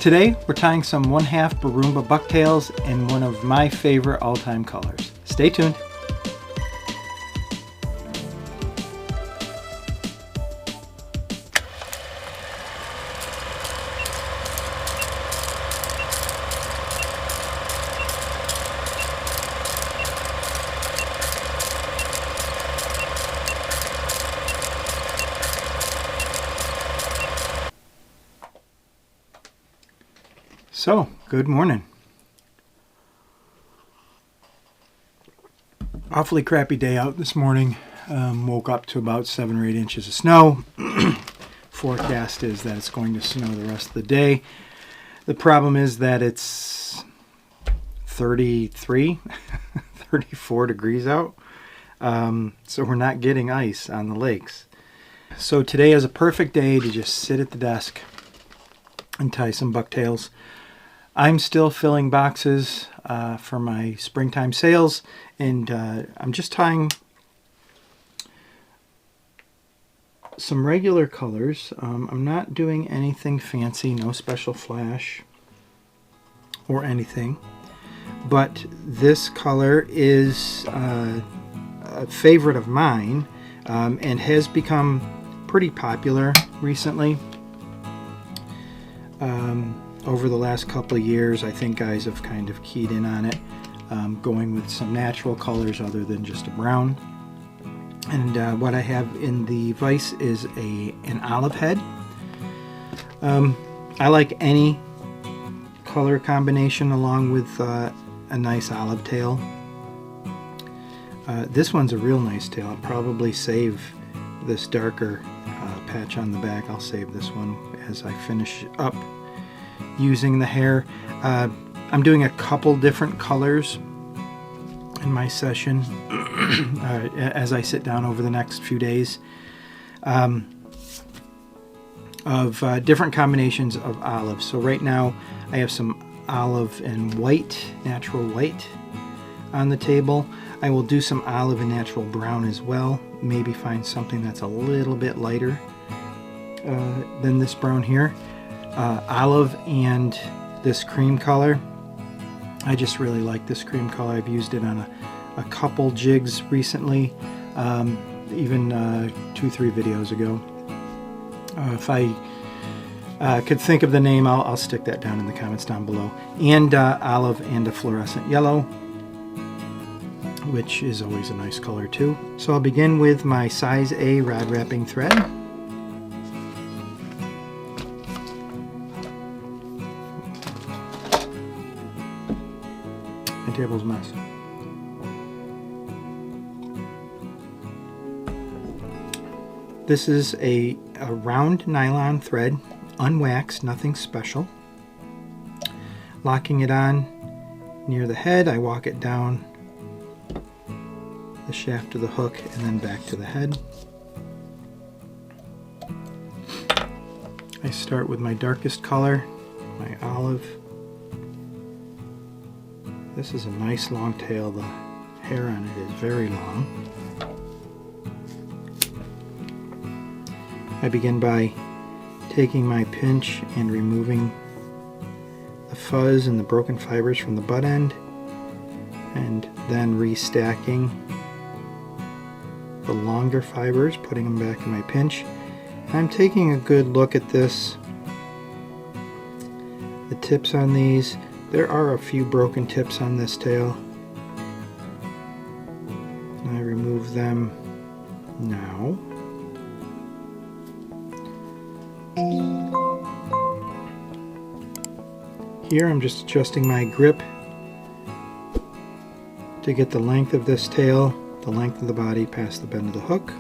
Today we're tying some 1/2 Barumba bucktails in one of my favorite all-time colors. Stay tuned. So, good morning. Awfully crappy day out this morning. Woke up to about 7 or 8 inches of snow. Forecast is that it's going to snow the rest of the day. The problem is that it's 33, 34 degrees out. So we're not getting ice on the lakes. So today is a perfect day to just sit at the desk and tie some bucktails. I'm still filling boxes for my springtime sales, and I'm just tying some regular colors. I'm not doing anything fancy, no special flash or anything, but this color is a favorite of mine and has become pretty popular recently. Over the last couple of years, I think guys have kind of keyed in on it, going with some natural colors other than just a brown. And what I have in the vise is an olive head. I like any color combination along with a nice olive tail. This one's a real nice tail. I'll probably save this darker patch on the back. I'll save this one as I finish up using the hair. I'm doing a couple different colors in my session as I sit down over the next few days of different combinations of olive. So right now I have some olive and white, natural white on the table. I will do some olive and natural brown as well. Maybe find something that's a little bit lighter than this brown here. Olive and this cream color. I just really like this cream color. I've used it on a couple jigs recently, even 2-3 videos ago. If I could think of the name, I'll stick that down in the comments down below. And olive and a fluorescent yellow, which is always a nice color too. So I'll begin with my size A rod wrapping thread. My table's a mess. This is a round nylon thread, unwaxed, nothing special. Locking it on near the head, I walk it down the shaft of the hook and then back to the head. I start with my darkest color, my olive. This is a nice long tail. The hair on it is very long. I begin by taking my pinch and removing the fuzz and the broken fibers from the butt end, and then restacking the longer fibers, putting them back in my pinch. I'm taking a good look at this. The tips on these, there are a few broken tips on this tail. I remove them now. Here I'm just adjusting my grip to get the length of this tail, the length of the body past the bend of the hook.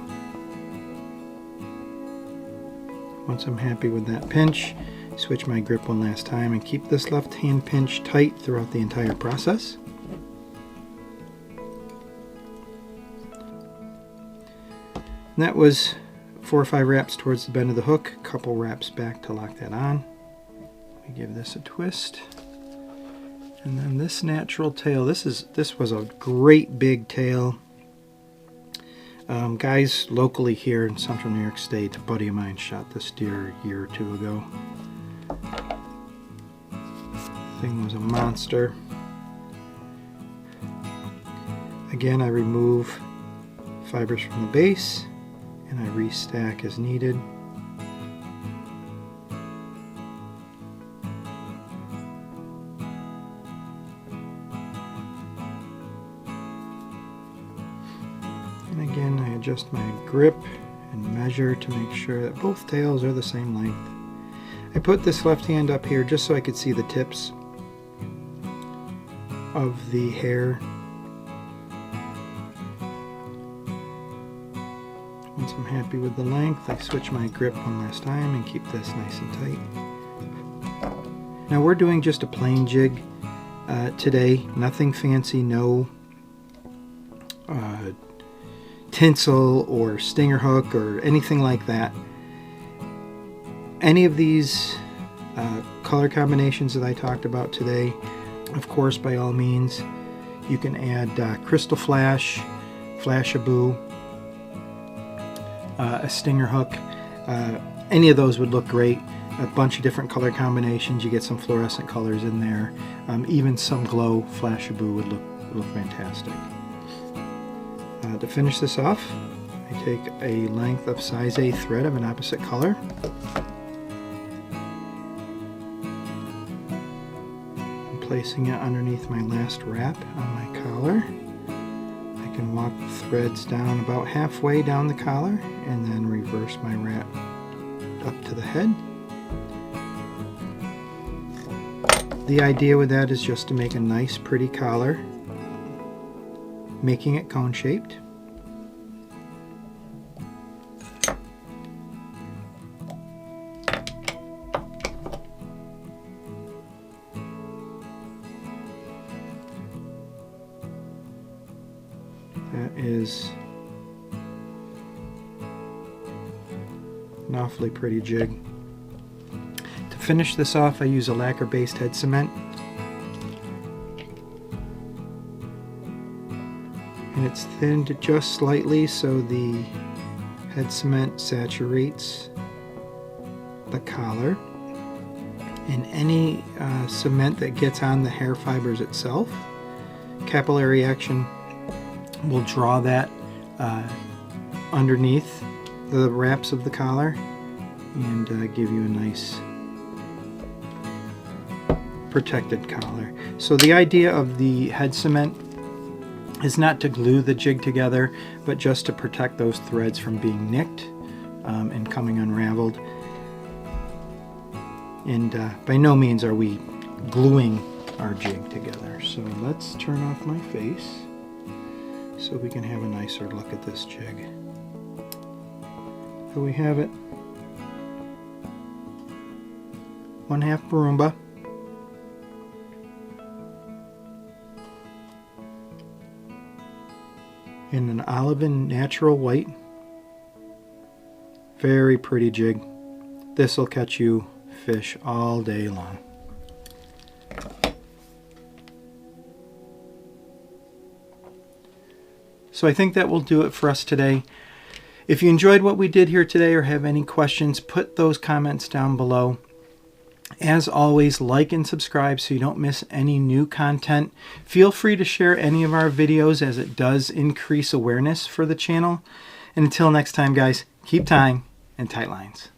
Once I'm happy with that pinch, switch my grip one last time and keep this left hand pinch tight throughout the entire process. And that was 4 or 5 wraps towards the bend of the hook, a couple wraps back to lock that on. We give this a twist. And then this natural tail, this was a great big tail. Guys locally here in central New York State, a buddy of mine shot this deer a year or two ago. thing was a monster. Again, I remove fibers from the base and I restack as needed. And again, I adjust my grip and measure to make sure that both tails are the same length. I put this left hand up here just so I could see the tips of the hair. Once I'm happy with the length, I switch my grip one last time and keep this nice and tight. Now we're doing just a plain jig today, nothing fancy, no tinsel or stinger hook or anything like that. Any of these color combinations that I talked about today, of course, by all means, you can add crystal flash, flashaboo, a stinger hook. Any of those would look great. A bunch of different color combinations. You get some fluorescent colors in there. Even some glow flashaboo would look fantastic. To finish this off, I take a length of size A thread of an opposite color. I'm placing it underneath my last wrap on my collar. I can walk the threads down about halfway down the collar and then reverse my wrap up to the head. The idea with that is just to make a nice pretty collar, making it cone shaped. That is an awfully pretty jig. To finish this off, I use a lacquer-based head cement. And it's thinned just slightly so the head cement saturates the collar. And any cement that gets on the hair fibers itself, capillary action will draw that underneath the wraps of the collar and give you a nice protected collar. So the idea of the head cement is not to glue the jig together, but just to protect those threads from being nicked and coming unraveled. And by no means are we gluing our jig together. So let's turn off my face so we can have a nicer look at this jig. So we have it 1/2 Barumba, in an olive and natural white. Very pretty jig. This will catch you fish all day long. So I think that will do it for us today. If you enjoyed what we did here today or have any questions, put those comments down below. As always, like and subscribe so you don't miss any new content. Feel free to share any of our videos as it does increase awareness for the channel. And until next time, guys, keep tying and tight lines.